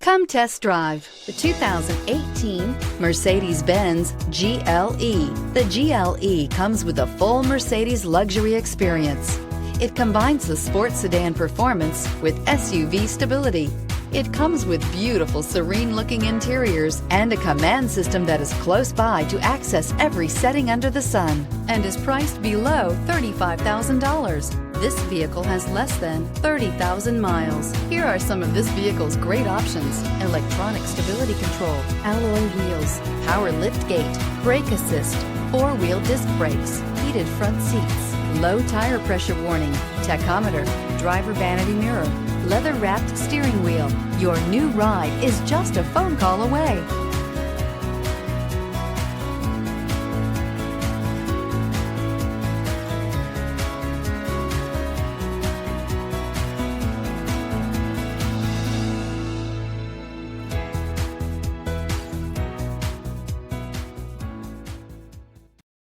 Come test drive the 2018 Mercedes-Benz GLE. The GLE comes with a full Mercedes luxury experience. It combines the sports sedan performance with SUV stability. It comes with beautiful, serene-looking interiors and a command system that is close by to access every setting under the sun, and is priced below $35,000. This vehicle has less than 30,000 miles. Here are some of this vehicle's great options: electronic stability control, alloy wheels, power liftgate, brake assist, four-wheel disc brakes, heated front seats, low tire pressure warning, tachometer, driver vanity mirror, leather-wrapped steering wheel. Your new ride is just a phone call away.